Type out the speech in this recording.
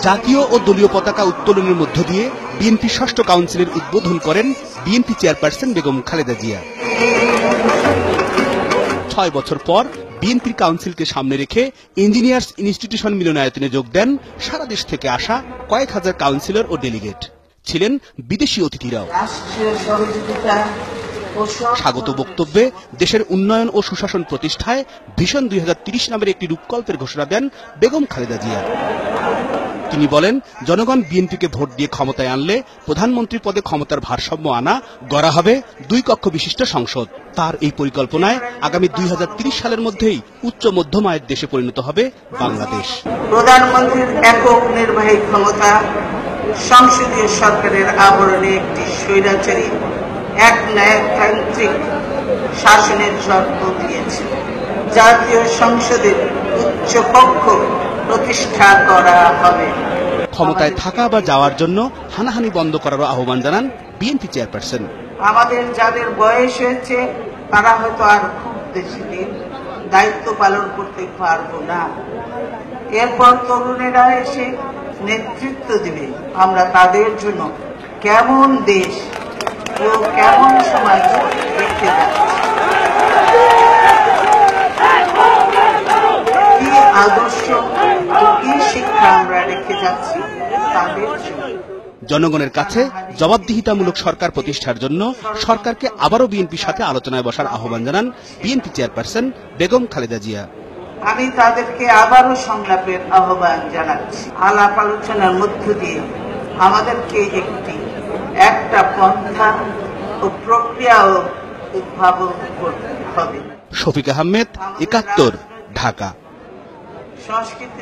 জাতীয় ও দলীয় পতাকা উত্তোলনের মধ্য দিয়ে বিএনপির ষষ্ঠ কাউন্সিলের উদ্বোধন করেন বিএনপি চেয়ারপারসন বেগম খালেদা জিয়া। ৬ বছর পর বিএনপির কাউন্সিলকে সামনে রেখে ইঞ্জিনিয়ার্স ইনস্টিটিউশন মিলনায়তনে যোগ দেন সারা দেশ থেকে আসা কয়েক হাজার কাউন্সিলর ও ডেলিগেট। ছিলেন বিদেশি অতিথিরাও। স্বাগত বক্তব্যে দেশের উন্নয়ন ও সুশাসন প্রতিষ্ঠায় ভিশন ২০৩০ নামের একটি রূপকল্পের ঘোষণা দেন বেগম খালেদা জিয়া। তিনি বলেন, জনগণ বিএনপিকে ভোট দিয়ে ক্ষমতায় আনলে প্রধানমন্ত্রী পদে ক্ষমতার ভারসাম্য আনা, গড়া হবে 2 কক্ষ বিশিষ্ট সংসদ। তার এই পরিকল্পনায় আগামী ২০৩০ সালের মধ্যেই উচ্চ মধ্যম আয়ের দেশে পরিণত হবে বাংলাদেশ। প্রধানমন্ত্রীর একক নির্বাহী ক্ষমতা সংসদীয় সরকারের আবরণে একটি স্বৈরাচারী একনায়কতান্ত্রিক শাসনের জন্ম দিয়েছে। জাতীয় সংসদের উচ্চ কক্ষ প্রতিষ্ঠা করা হবে। ক্ষমতায় থাকা বা যাওয়ার জন্য হানাহানি বন্ধ করারও আহ্বান জানান বিএনপি চেয়ারপারসন। আমাদের যাদের বয়স হয়েছে তারা হয়তো আর খুব বেশি দিন দায়িত্ব পালন করতে পারবো না। এরপর তরুণেরা এসে নেতৃত্ব দিবে। আমরা তাদের জন্য কেমন দেশ ও কেমন সমাজ দেখতে যাচ্ছি, কি আদর্শ ও কি শিক্ষা আমরা রেখে যাচ্ছি তাদের জন্য। জনগণের কাছে জবাবদিহিতামূলক সরকার প্রতিষ্ঠার জন্য সরকারকে আবারও বিএনপির সাথে আলোচনায় বসার আহ্বান জানান বিএনপি চেয়ারপারসন বেগম খালেদা জিয়া। আমি তাদেরকে আবারও সংলাপের আহ্বান জানাচ্ছি। আলাপ আলোচনার মধ্য দিয়ে আমাদেরকে একটা পন্থা ও প্রক্রিয়া উদ্ভাবন করতে হবে। শফিক আহমেদ, ৭১, ঢাকা। সংস্কৃতি